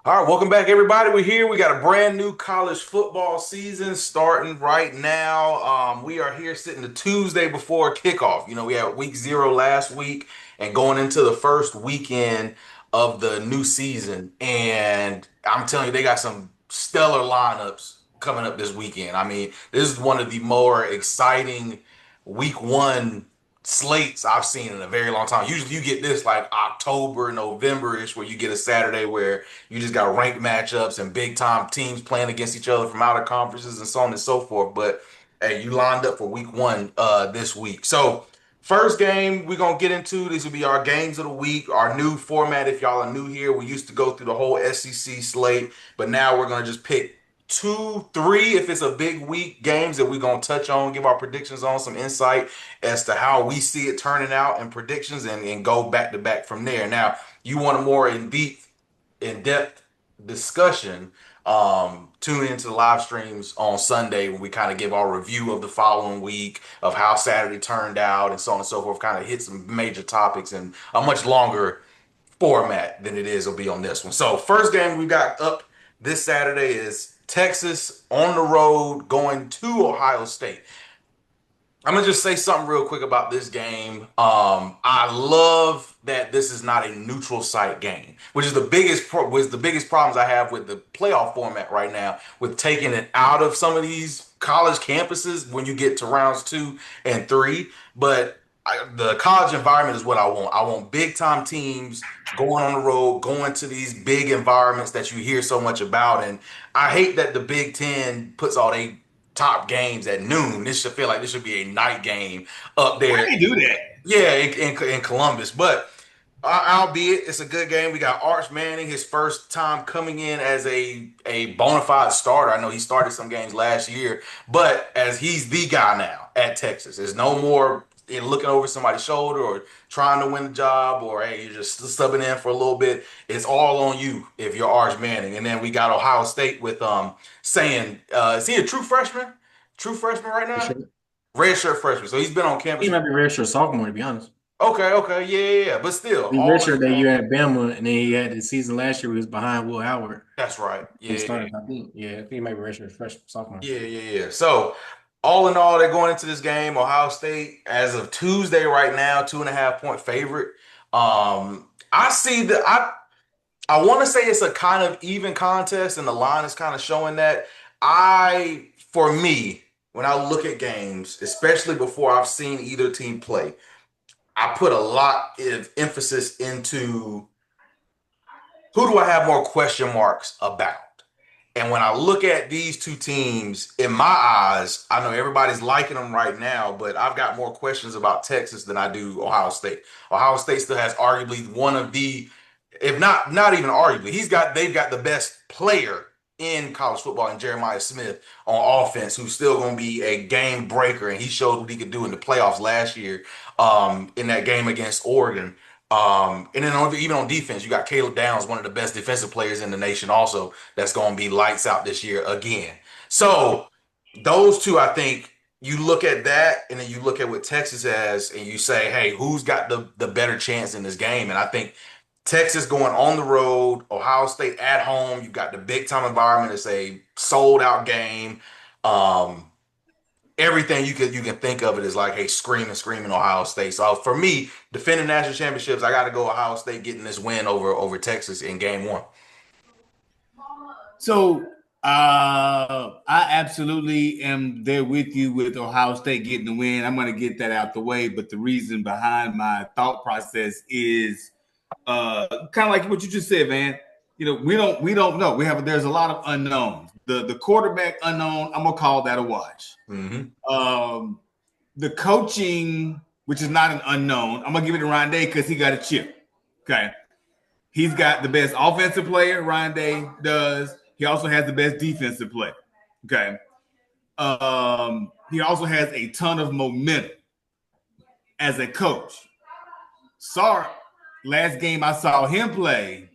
All right, welcome back, everybody. We're here. We got a brand new college football season starting right now. We are here sitting the Tuesday before kickoff. We had week zero last week and going into the first weekend of the new season. And I'm telling you, they got some stellar lineups coming up this weekend. I mean, this is one of the more exciting week one slates I've seen in a very long time. Usually you get this like October, November-ish, where you get a Saturday where you just got ranked matchups and big time teams playing against each other from outer conferences and so on and so forth. But hey, you lined up for week one this week. So first game we're gonna get into, this will be our games of the week, our new format. If y'all are new here, we used to go through the whole SEC slate, but now we're gonna just pick two, three if it's a big week games that we're gonna touch on, give our predictions on, some insight as to how we see it turning out and predictions and go back to back from there. Now, you want a more in-depth discussion, tune into the live streams on Sunday when we kind of give our review of the following week of how Saturday turned out and so on and so forth, kind of hit some major topics in a much longer format than it is will be on this one. So first game we got up this Saturday is Texas on the road going to Ohio State. I'm gonna just say something real quick about this game. I love that this is not a neutral site game, which is the biggest problems I have with the playoff format right now, with taking it out of some of these college campuses when you get to rounds two and three. But the college environment is what I want. I want big time teams going on the road, going to these big environments that you hear so much about, and I hate that the Big Ten puts all they top games at noon. This should feel like this should be a night game up Why there. they do that? Yeah, in Columbus. But albeit it's a good game. We got Arch Manning, his first time coming in as a bona fide starter. I know he started some games last year, but as he's the guy now at Texas, there's no more looking over somebody's shoulder or trying to win the job, or hey, you're just subbing in for a little bit. It's all on you if you're Arch Manning. And then we got Ohio State with saying, is he a true freshman? True freshman right now? Redshirt. Redshirt freshman. So he's been on He campus. might be redshirt sophomore, to be honest. Okay, yeah. But still, He all in redshirt that all, year at Bama, and then he had the season last year where he was behind Will Howard. that's right. He Yeah, started, I think. Yeah, I think he might be redshirt freshman, sophomore. yeah. So all in all, they're going into this game. Ohio State, as of Tuesday right now, 2.5 point favorite. I see that I want to say it's a kind of even contest, and the line is kind of showing that. For me, when I look at games, especially before I've seen either team play, I put a lot of emphasis into who do I have more question marks about? And when I look at these two teams, in my eyes, I know everybody's liking them right now, but I've got more questions about Texas than I do Ohio State. Ohio State still has arguably one of the, if not even arguably, they've got the best player in college football in Jeremiah Smith on offense, who's still going to be a game breaker, and he showed what he could do in the playoffs last year in that game against Oregon. And then even on defense, you got Caleb Downs, one of the best defensive players in the nation, also that's going to be lights out this year again. So those two, I think you look at that, and then you look at what Texas has, and you say, hey, who's got the better chance in this game? And I think Texas going on the road, Ohio State at home. You've got the big time environment. It's a sold out game. Um, Everything you can think of it is like, hey, screaming Ohio State. So for me, defending national championships, I got to go Ohio State getting this win over Texas in game one. So I absolutely am there with you with Ohio State getting the win. I'm going to get that out the way. But the reason behind my thought process is kind of like what you just said, man. You know, we don't know. There's a lot of unknowns. The quarterback unknown, I'm gonna call that a watch. Mm-hmm. The coaching, which is not an unknown, I'm gonna give it to Ryan Day because he got a chip. Okay. He's got the best offensive player, Ryan Day does. He also has the best defensive player. Okay. He also has a ton of momentum as a coach. Sark, last game I saw him play,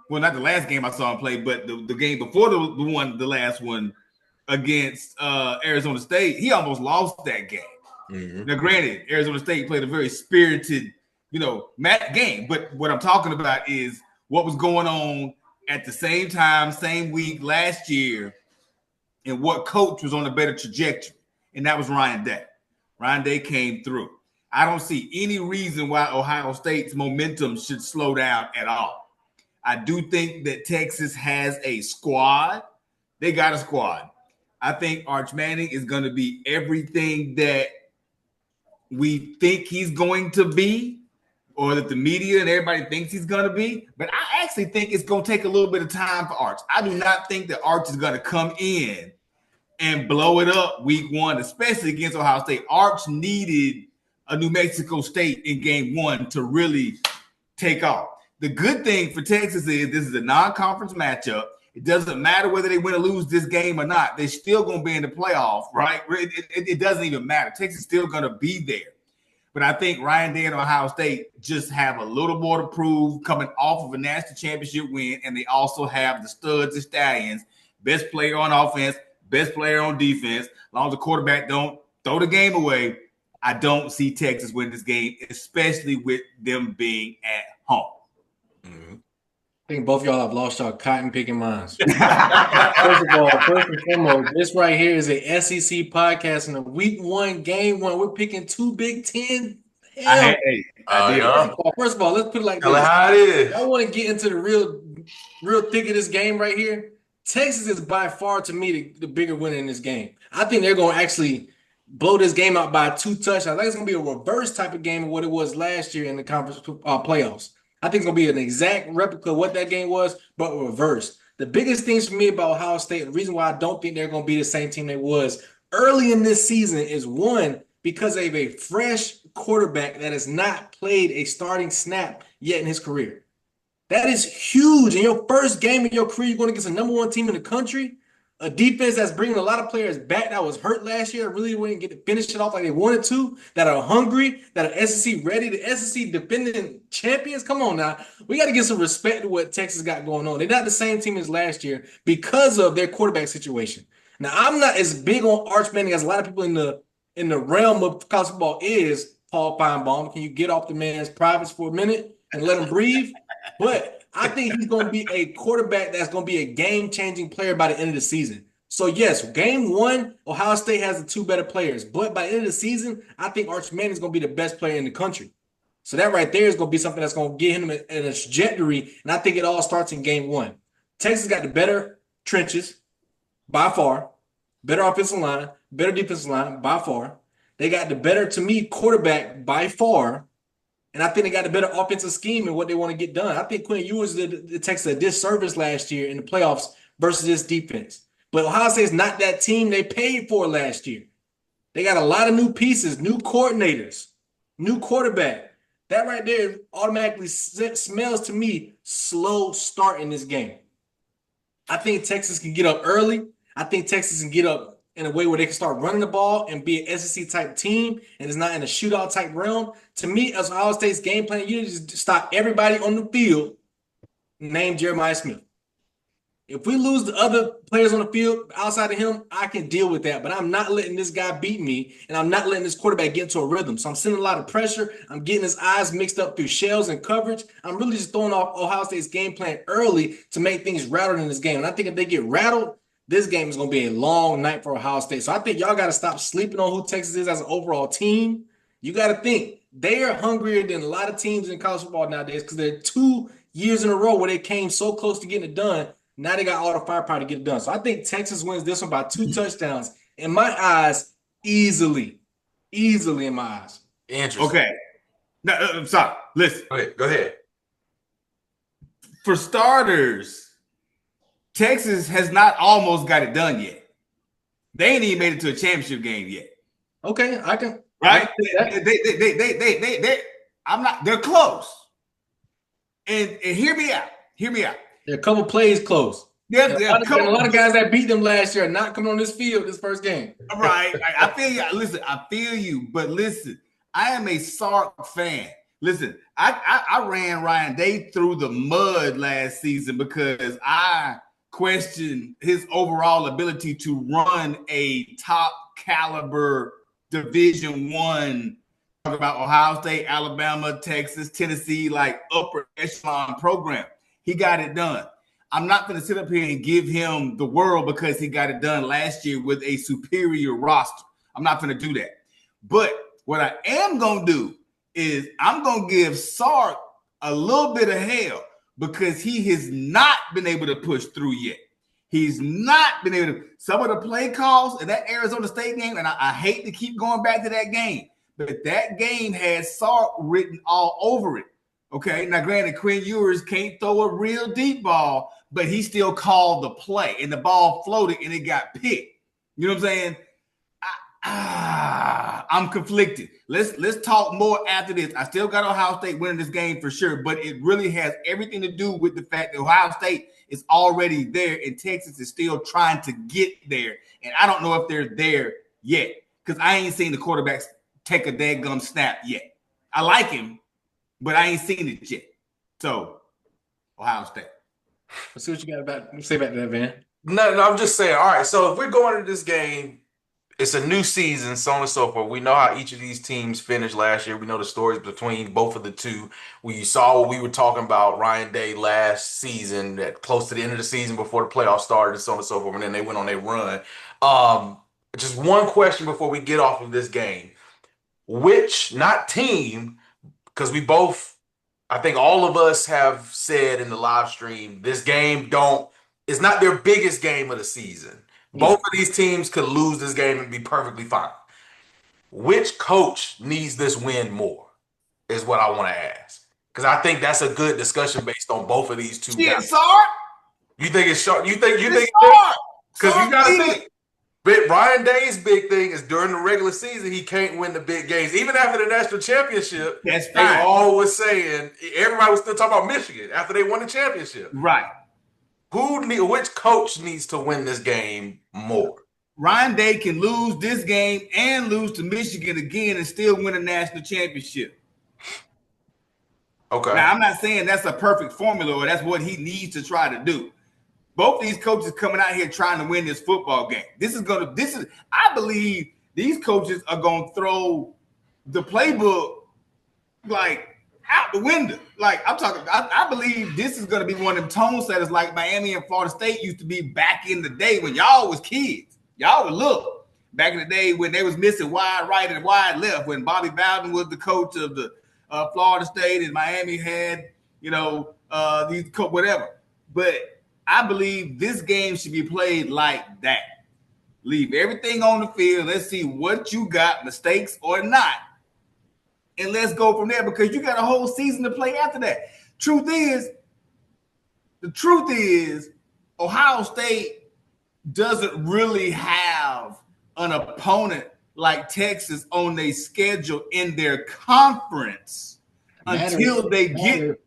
well, not the last game I saw him play, but the game before the last one against Arizona State, he almost lost that game. Mm-hmm. Now, granted, Arizona State played a very spirited, game. But what I'm talking about is what was going on at the same time, same week last year, and what coach was on a better trajectory, and that was Ryan Day. Ryan Day came through. I don't see any reason why Ohio State's momentum should slow down at all. I do think that Texas has a squad. They got a squad. I think Arch Manning is going to be everything that we think he's going to be, or that the media and everybody thinks he's going to be. But I actually think it's going to take a little bit of time for Arch. I do not think that Arch is going to come in and blow it up week one, especially against Ohio State. Arch needed a New Mexico State in game one to really take off. The good thing for Texas is this is a non-conference matchup. It doesn't matter whether they win or lose this game or not. They're still going to be in the playoff, right? It doesn't even matter. Texas is still going to be there. But I think Ryan Day and Ohio State just have a little more to prove coming off of a national championship win, and they also have the studs and stallions, best player on offense, best player on defense. As long as the quarterback don't throw the game away, I don't see Texas win this game, especially with them being at home. Mm-hmm. I think both of y'all have lost y'all cotton picking minds. First of all, first and foremost, this right here is a SEC podcast and a week one, game one. We're picking two Big Ten. Yeah. First of all, let's put it like this. How it is. I want to get into the real thick of this game right here. Texas is by far, to me, the bigger winner in this game. I think they're going to actually blow this game out by 2 touchdowns. I think it's going to be a reverse type of game of what it was last year in the conference playoffs. I think it's going to be an exact replica of what that game was, but reverse. The biggest things for me about Ohio State, the reason why I don't think they're going to be the same team they was early in this season is, one, because of a fresh quarterback that has not played a starting snap yet in his career. That is huge. In your first game in your career, you're going against the number one team in the country, a defense that's bringing a lot of players back that was hurt last year, really wouldn't get to finish it off like they wanted to, that are hungry, that are SEC ready, the SEC defending champions. Come on now. We got to give some respect to what Texas got going on. They're not the same team as last year because of their quarterback situation. Now, I'm not as big on Arch Manning as a lot of people in the realm of college football is Paul Feinbaum. Can you get off the man's privates for a minute and let him breathe? But I think he's going to be a quarterback that's going to be a game-changing player by the end of the season. So, yes, game one, Ohio State has the 2 better players. But by the end of the season, I think Arch Manning is going to be the best player in the country. So that right there is going to be something that's going to get him in a trajectory, and I think it all starts in game one. Texas got the better trenches by far, better offensive line, better defensive line by far. They got the better, to me, quarterback by far. And I think they got a better offensive scheme and what they want to get done. I think Quinn Ewers did the Texas a disservice last year in the playoffs versus this defense. But Ohio State is not that team they paid for last year. They got a lot of new pieces, new coordinators, new quarterback. That right there automatically smells to me slow start in this game. I think Texas can get up early. I think Texas can get up in a way where they can start running the ball and be an SEC type team and it's not in a shootout type realm. To me, as Ohio State's game plan, you just stop everybody on the field named Jeremiah Smith. If we lose the other players on the field outside of him, I can deal with that. But I'm not letting this guy beat me, and I'm not letting this quarterback get into a rhythm. So I'm sending a lot of pressure. I'm getting his eyes mixed up through shells and coverage. I'm really just throwing off Ohio State's game plan early to make things rattled in this game. And I think if they get rattled, this game is going to be a long night for Ohio State. So I think y'all got to stop sleeping on who Texas is as an overall team. You got to think they are hungrier than a lot of teams in college football nowadays because they're 2 years in a row where they came so close to getting it done. Now they got all the firepower to get it done. So I think Texas wins this one by 2 touchdowns. In my eyes, easily in my eyes. Interesting. Okay. No, I'm sorry. Listen. Go ahead. For starters, Texas has not almost got it done yet. They ain't even made it to a championship game yet. Okay, I can. Right? They're close. And hear me out. There are a couple plays close. Yeah, a lot of guys that beat them last year are not coming on this field this first game. Right. I feel you. Listen, I feel you. But listen, I am a Sark fan. Listen, I ran Ryan Day through the mud last season because I questioned his overall ability to run a top caliber Division I. Talk about Ohio State, Alabama, Texas, Tennessee, like upper echelon program. He got it done. I'm not going to sit up here and give him the world because he got it done last year with a superior roster. I'm not going to do that. But what I am going to do is I'm going to give Sark a little bit of hell because he has not been able to push through yet. He's not been able to. Some of the play calls in that Arizona State game, and I hate to keep going back to that game, but that game had Sark written all over it. Okay, now granted, Quinn Ewers can't throw a real deep ball, but he still called the play, and the ball floated, and it got picked. You know what I'm saying? I'm conflicted. Let's talk more after this. I still got Ohio State winning this game for sure, but it really has everything to do with the fact that Ohio State is already there, and Texas is still trying to get there, and I don't know if they're there yet because I ain't seen the quarterbacks take a dadgum snap yet. I like him, but I ain't seen it yet. So, Ohio State. Let's see what you got say about that, man. No, I'm just saying. All right, so if we're going into this game, it's a new season, so on and so forth. We know how each of these teams finished last year. We know the stories between both of the two. We saw what we were talking about Ryan Day last season, that close to the end of the season before the playoffs started, and so on and so forth, and then they went on their run. Just one question before we get off of this game. Which, not team, because we both, I think all of us have said in the live stream, this game it's not their biggest game of the season. Yeah. Both of these teams could lose this game and be perfectly fine. Which coach needs this win more is what I want to ask. Because I think that's a good discussion based on both of these two guys. Sark? You think it's Sark? You think Sark? Because you got to think. But Ryan Day's big thing is during the regular season, he can't win the big games. Even after the national championship, that's they all was saying, everybody was still talking about Michigan after they won the championship. Right. Which coach needs to win this game more? Ryan Day can lose this game and lose to Michigan again and still win a national championship. Okay. Now, I'm not saying that's a perfect formula or that's what he needs to try to do. Both these coaches coming out here trying to win this football game. I believe these coaches are going to throw the playbook like out the window. Like I'm talking, I believe this is going to be one of them tone setters like Miami and Florida State used to be back in the day when y'all was kids. Y'all would look back in the day when they was missing wide right and wide left, when Bobby Bowden was the coach of the Florida State and Miami had, these whatever. But I believe this game should be played like that. Leave everything on the field. Let's see what you got, mistakes or not. And let's go from there because you got a whole season to play after that. The truth is, Ohio State doesn't really have an opponent like Texas on their schedule in their conference until they get.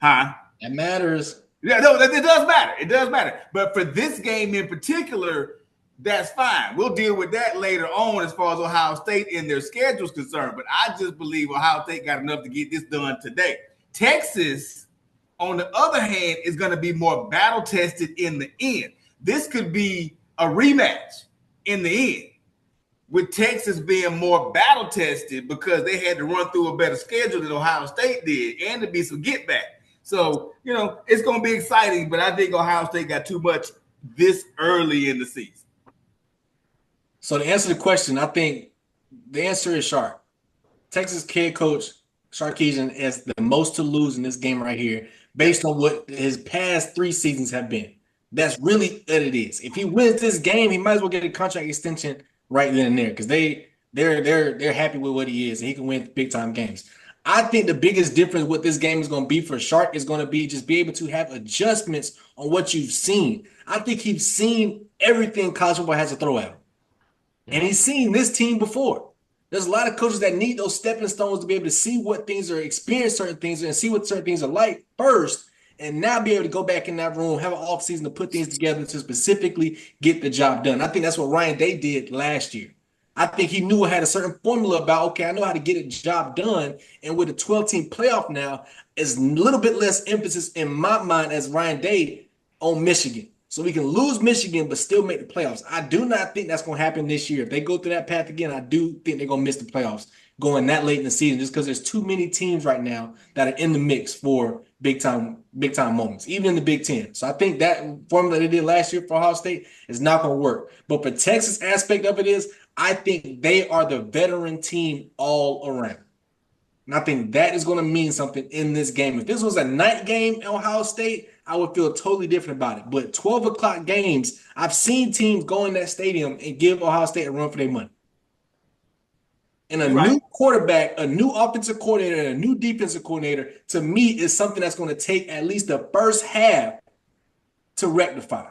Huh? It matters. Yeah, no, it does matter. It does matter. But for this game in particular, that's fine. We'll deal with that later on as far as Ohio State and their schedule is concerned. But I just believe Ohio State got enough to get this done today. Texas, on the other hand, is going to be more battle-tested in the end. This could be a rematch in the end, with Texas being more battle-tested because they had to run through a better schedule than Ohio State did and to be some get-back. So, it's going to be exciting, but I think Ohio State got too much this early in the season. So to answer the question, I think the answer is Shark. Texas head coach Sarkisian has the most to lose in this game right here based on what his past 3 seasons have been. That's really what it is. If he wins this game, he might as well get a contract extension right then and there because they're happy with what he is and he can win big-time games. I think the biggest difference what this game is going to be for Shark is going to be just be able to have adjustments on what you've seen. I think he's seen everything college football has to throw at him. And he's seen this team before. There's a lot of coaches that need those stepping stones to be able to see what things are, experience certain things, and see what certain things are like first, and now be able to go back in that room, have an offseason to put things together to specifically get the job done. I think that's what Ryan Day did last year. I think he knew had a certain formula about, okay, I know how to get a job done. And with a 12-team playoff now, is a little bit less emphasis in my mind as Ryan Day on Michigan. So we can lose Michigan but still make the playoffs. I do not think that's going to happen this year. If they go through that path again, I do think they're going to miss the playoffs going that late in the season just because there's too many teams right now that are in the mix for big time moments, even in the Big Ten. So I think that formula they did last year for Ohio State is not going to work. But for Texas aspect of it is, I think they are the veteran team all around. And I think that is going to mean something in this game. If this was a night game in Ohio State, I would feel totally different about it. But 12 o'clock games, I've seen teams go in that stadium and give Ohio State a run for their money. And a new quarterback, a new offensive coordinator, and a new defensive coordinator, to me, is something that's going to take at least the first half to rectify.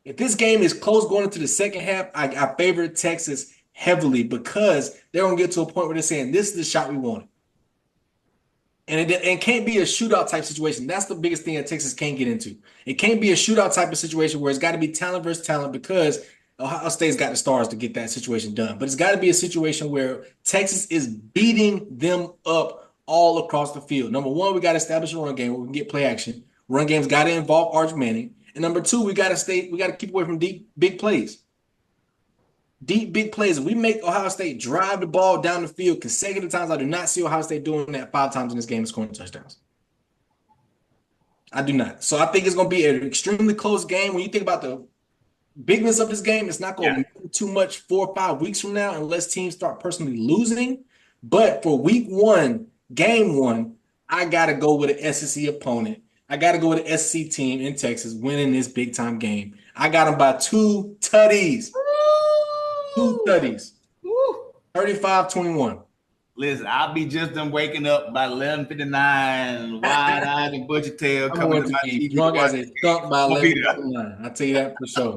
If this game is close going into the second half, I favor Texas heavily because they're going to get to a point where they're saying, this is the shot we wanted. And it can't be a shootout type situation. That's the biggest thing that Texas can't get into. It can't be a shootout type of situation where it's got to be talent versus talent because Ohio State's got the stars to get that situation done. But it's got to be a situation where Texas is beating them up all across the field. Number one, we got to establish a run game where we can get play action. Run game's got to involve Arch Manning. And number two, we got to keep away from deep, big plays. Deep, big plays. If we make Ohio State drive the ball down the field consecutive times, I do not see Ohio State doing that 5 times in this game, scoring touchdowns. I do not. So I think it's going to be an extremely close game. When you think about the bigness of this game, it's not going to matter too much 4 or 5 weeks from now unless teams start personally losing. But for week 1, game 1, I got to go with an SEC opponent. I got to go with an SEC team in Texas winning this big-time game. I got them by 2 tutties. 2 tutties. 35-21. Listen, I'll be just them waking up by 11:59, wide-eyed and bushy tail coming to my TV. Drunk as a skunk by 11:59. I'll tell you that for sure.